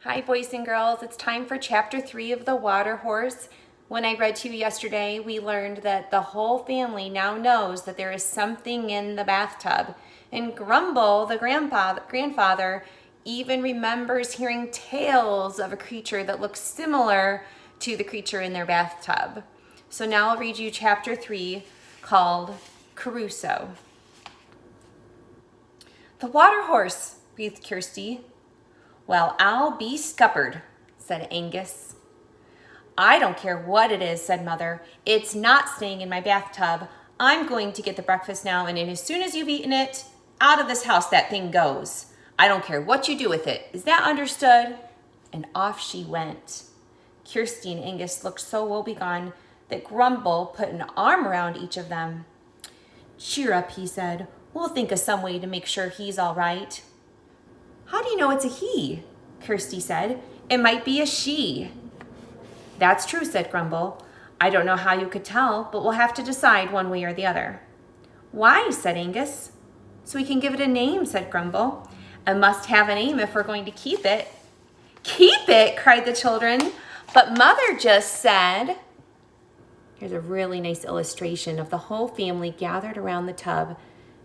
Hi, boys and girls. It's time for chapter 3 of The Water Horse. When I read to you yesterday, we learned that the whole family now knows that there is something in the bathtub. And Grumble, the grandfather, even remembers hearing tales of a creature that looks similar to the creature in their bathtub. So now I'll read you chapter 3 called Crusoe. The Water Horse, breathed Kirsty. Well, I'll be scuppered, said Angus. I don't care what it is, said Mother. It's not staying in my bathtub. I'm going to get the breakfast now, and as soon as you've eaten it, out of this house that thing goes. I don't care what you do with it. Is that understood? And off she went. Kirsty and Angus looked so woebegone that Grumble put an arm around each of them. Cheer up, he said. We'll think of some way to make sure he's all right. How do you know it's a he? Kirsty said. It might be a she. That's true, said Grumble. I don't know how you could tell, but we'll have to decide one way or the other. Why? Said Angus. So we can give it a name, said Grumble. It must have a name if we're going to keep it. Keep it, cried the children. But Mother just said... Here's a really nice illustration of the whole family gathered around the tub.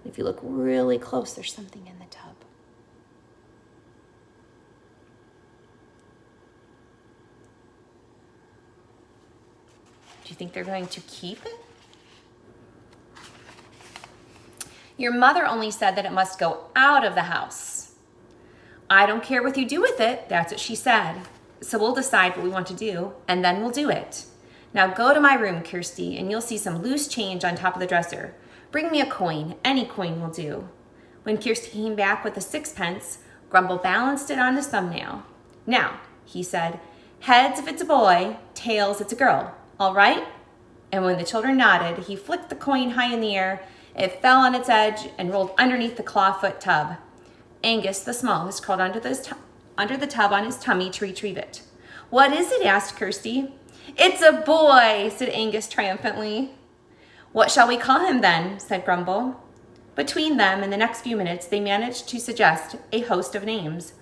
If you look really close, there's something in the tub. Do you think they're going to keep it? Your mother only said that it must go out of the house. I don't care what you do with it, that's what she said. So we'll decide what we want to do, and then we'll do it. Now go to my room, Kirsty, and you'll see some loose change on top of the dresser. Bring me a coin. Any coin will do. When Kirsty came back with a sixpence, Grumble balanced it on his thumbnail. Now, he said, heads if it's a boy, tails it's a girl. All right? And when the children nodded, he flicked the coin high in the air. It fell on its edge and rolled underneath the clawfoot tub. Angus, the smallest, crawled under the tub on his tummy to retrieve it. What is it? Asked Kirsty. It's a boy, said Angus triumphantly. What shall we call him then? Said Grumble. Between them, in the next few minutes, they managed to suggest a host of names.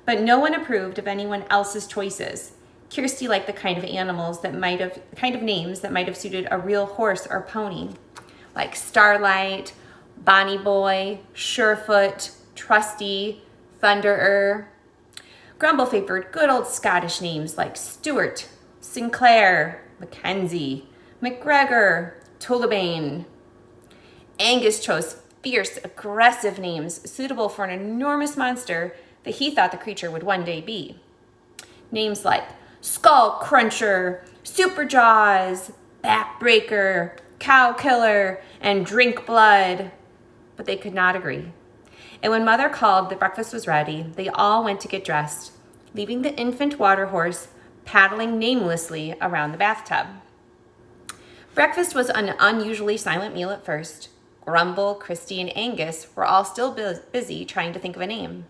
But no one approved of anyone else's choices. Kirsty liked the kind of names that might have suited a real horse or pony, like Starlight, Bonnie Boy, Surefoot, Trusty, Thunderer. Grumble favored good old Scottish names like Stuart, Sinclair, Mackenzie, McGregor, Tullibane. Angus chose fierce, aggressive names suitable for an enormous monster that he thought the creature would one day be. Names like Skull Cruncher, Super Jaws, Backbreaker, Cow Killer, and Drink Blood. But they could not agree. And when Mother called that breakfast was ready, they all went to get dressed, leaving the infant water horse paddling namelessly around the bathtub. Breakfast was an unusually silent meal at first. Grumble, Kirsty, and Angus were all still busy trying to think of a name.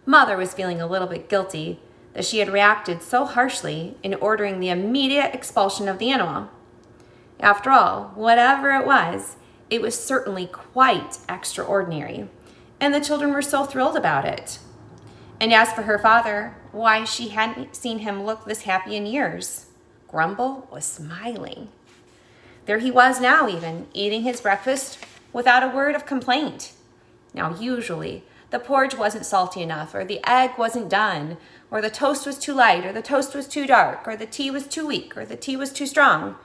Mother was feeling a little bit guilty that she had reacted so harshly in ordering the immediate expulsion of the animal. After all, whatever it was certainly quite extraordinary, and the children were so thrilled about it. And as for her father, why, she hadn't seen him look this happy in years. Grumble was smiling. There he was now even, eating his breakfast without a word of complaint. Now usually, the porridge wasn't salty enough, or the egg wasn't done, or the toast was too light, or the toast was too dark, or the tea was too weak, or the tea was too strong.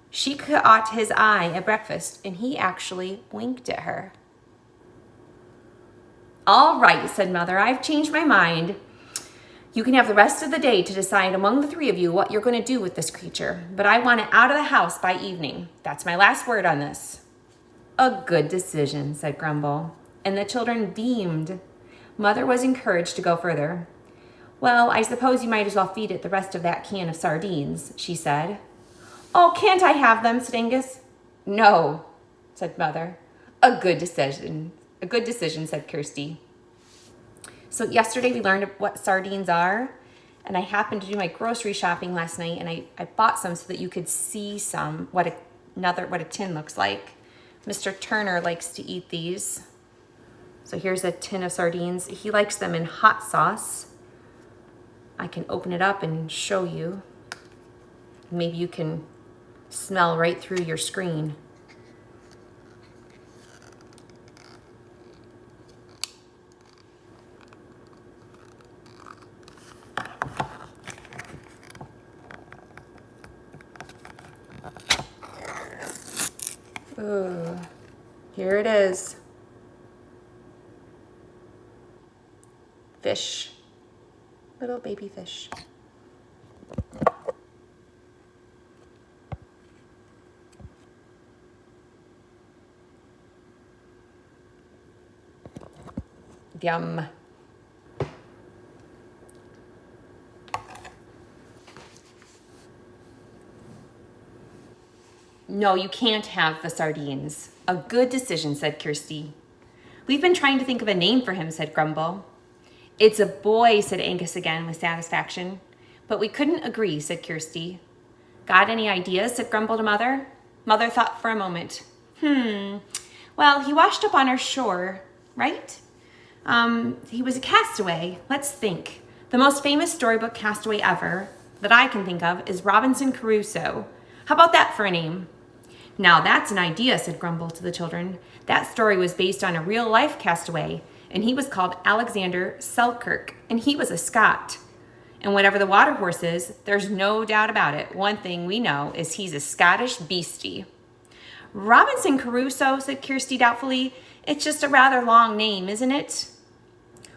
She caught his eye at breakfast, and he actually winked at her. All right, said Mother, I've changed my mind. You can have the rest of the day to decide among the three of you what you're going to do with this creature, but I want it out of the house by evening. That's my last word on this. A good decision, said Grumble, and the children beamed. Mother was encouraged to go further. Well, I suppose you might as well feed it the rest of that can of sardines, she said. Oh, can't I have them, said Angus. No, said Mother. A good decision, said Kirsty. So yesterday we learned what sardines are, and I happened to do my grocery shopping last night, and I bought some so that you could see what a tin looks like. Mr. Turner likes to eat these. So here's a tin of sardines. He likes them in hot sauce. I can open it up and show you. Maybe you can smell right through your screen. Ooh, here it is. Fish. Little baby fish. Yum. No, you can't have the sardines. A good decision, said Kirsty. We've been trying to think of a name for him, said Grumble. It's a boy, said Angus again with satisfaction. But we couldn't agree, said Kirsty. Got any ideas, said Grumble to Mother. Mother thought for a moment. Well, he washed up on our shore, right? He was a castaway. Let's think. The most famous storybook castaway ever that I can think of is Robinson Crusoe. How about that for a name? Now that's an idea, said Grumble to the children. That story was based on a real-life castaway, and he was called Alexander Selkirk, and he was a Scot. And whatever the water horse is, there's no doubt about it. One thing we know is he's a Scottish beastie. Robinson Crusoe, said Kirsty doubtfully. It's just a rather long name, isn't it?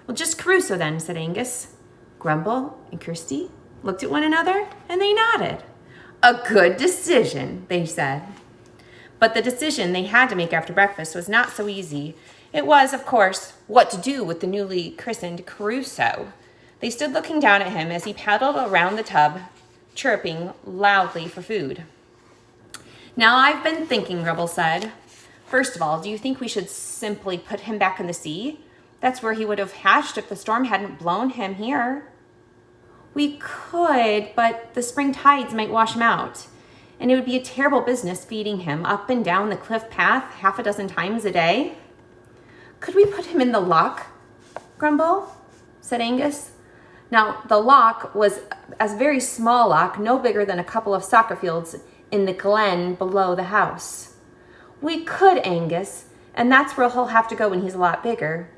Well, just Crusoe then, said Angus. Grumble and Kirsty looked at one another, and they nodded. A good decision, they said. But the decision they had to make after breakfast was not so easy. It was, of course, what to do with the newly christened Crusoe. They stood looking down at him as he paddled around the tub, chirping loudly for food. Now I've been thinking, Grumble said. First of all, do you think we should simply put him back in the sea? That's where he would have hatched if the storm hadn't blown him here. We could, but the spring tides might wash him out. And it would be a terrible business feeding him up and down the cliff path 6 times a day. Could we put him in the loch, Grumble? Said Angus. Now, the loch was a very small loch, no bigger than a couple of soccer fields in the glen below the house. We could, Angus, and that's where he'll have to go when he's a lot bigger.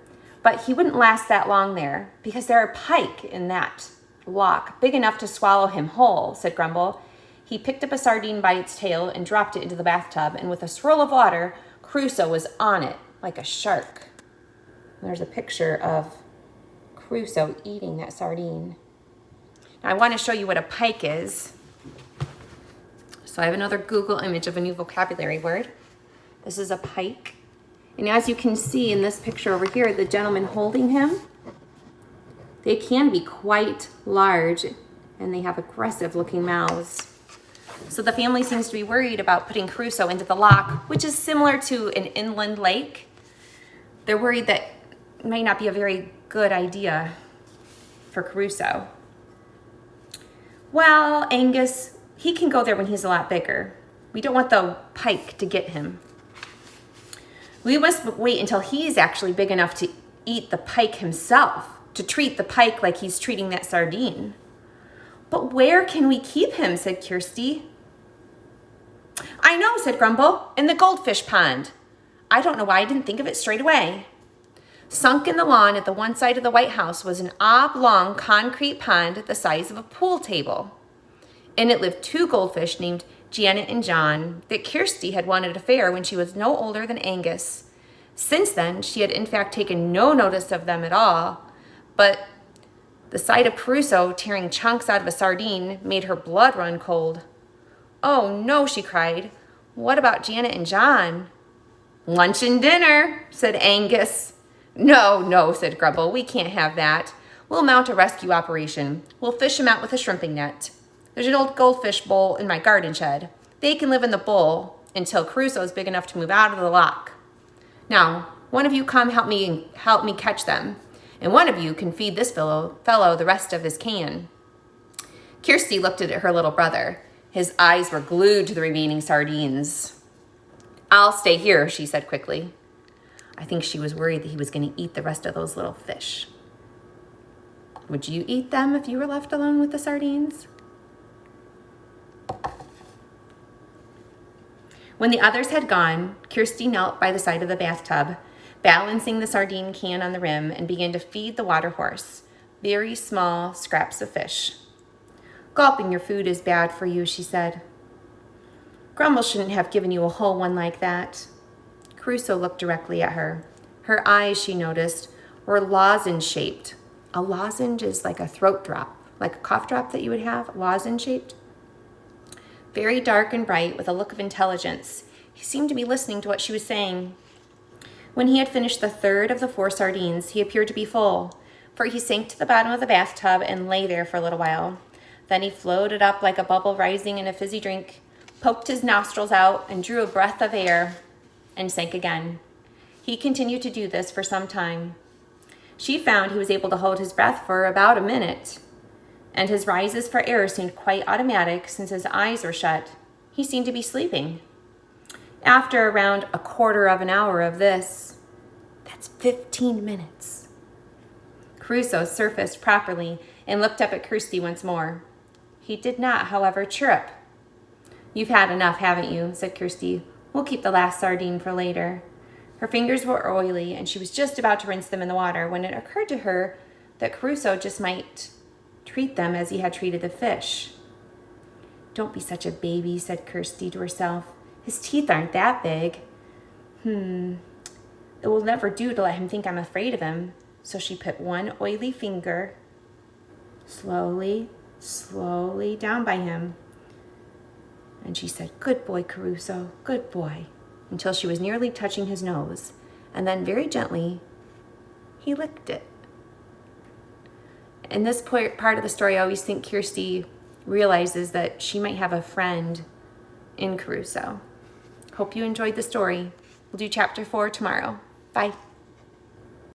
But he wouldn't last that long there, because there are pike in that loch, big enough to swallow him whole, said Grumble. He picked up a sardine by its tail and dropped it into the bathtub, and with a swirl of water, Crusoe was on it like a shark. There's a picture of Crusoe eating that sardine. Now, I want to show you what a pike is. So I have another Google image of a new vocabulary word. This is a pike. And as you can see in this picture over here, the gentleman holding him, they can be quite large, and they have aggressive looking mouths. So the family seems to be worried about putting Crusoe into the loch, which is similar to an inland lake. They're worried that it may not be a very good idea for Crusoe. Well, Angus, he can go there when he's a lot bigger. We don't want the pike to get him. We must wait until he's actually big enough to eat the pike himself, to treat the pike like he's treating that sardine. But where can we keep him, said Kirsty. I know, said Grumble, in the goldfish pond. I don't know why I didn't think of it straight away. Sunk in the lawn at the one side of the White House was an oblong concrete pond the size of a pool table. In it lived 2 goldfish named Janet and John that Kirsty had wanted to fair when she was no older than Angus. Since then, she had in fact taken no notice of them at all, but the sight of Crusoe tearing chunks out of a sardine made her blood run cold. Oh no, she cried. What about Janet and John? Lunch and dinner, said Angus. No, said Grumble. We can't have that. We'll mount a rescue operation. We'll fish him out with a shrimping net. There's an old goldfish bowl in my garden shed. They can live in the bowl until Crusoe's big enough to move out of the loch. Now, one of you come help me catch them, and one of you can feed this fellow the rest of his can. Kirsty looked at her little brother. His eyes were glued to the remaining sardines. I'll stay here, she said quickly. I think she was worried that he was going to eat the rest of those little fish. Would you eat them if you were left alone with the sardines? When the others had gone, Kirsty knelt by the side of the bathtub, balancing the sardine can on the rim, and began to feed the water horse very small scraps of fish. Gulping your food is bad for you, she said. Grumble shouldn't have given you a whole one like that. Crusoe looked directly at her. Her eyes, she noticed, were lozenge-shaped. A lozenge is like a throat drop, like a cough drop that you would have, lozenge-shaped. Very dark and bright, with a look of intelligence. He seemed to be listening to what she was saying. When he had finished the third of the 4 sardines, he appeared to be full, for he sank to the bottom of the bathtub and lay there for a little while. Then he floated up like a bubble rising in a fizzy drink, poked his nostrils out and drew a breath of air, and sank again. He continued to do this for some time. She found he was able to hold his breath for about a minute, and his rises for air seemed quite automatic since his eyes were shut. He seemed to be sleeping. After around a quarter of an hour of this, that's 15 minutes, Crusoe surfaced properly and looked up at Kirsty once more. He did not, however, chirrup. You've had enough, haven't you? Said Kirsty. We'll keep the last sardine for later. Her fingers were oily, and she was just about to rinse them in the water when it occurred to her that Crusoe just might treat them as he had treated the fish. Don't be such a baby, said Kirsty to herself. His teeth aren't that big. It will never do to let him think I'm afraid of him. So she put one oily finger slowly down by him. And she said, Good boy, Crusoe, good boy, until she was nearly touching his nose. And then very gently, he licked it. In this part of the story, I always think Kirsty realizes that she might have a friend in Crusoe. Hope you enjoyed the story. We'll do chapter 4 tomorrow. Bye.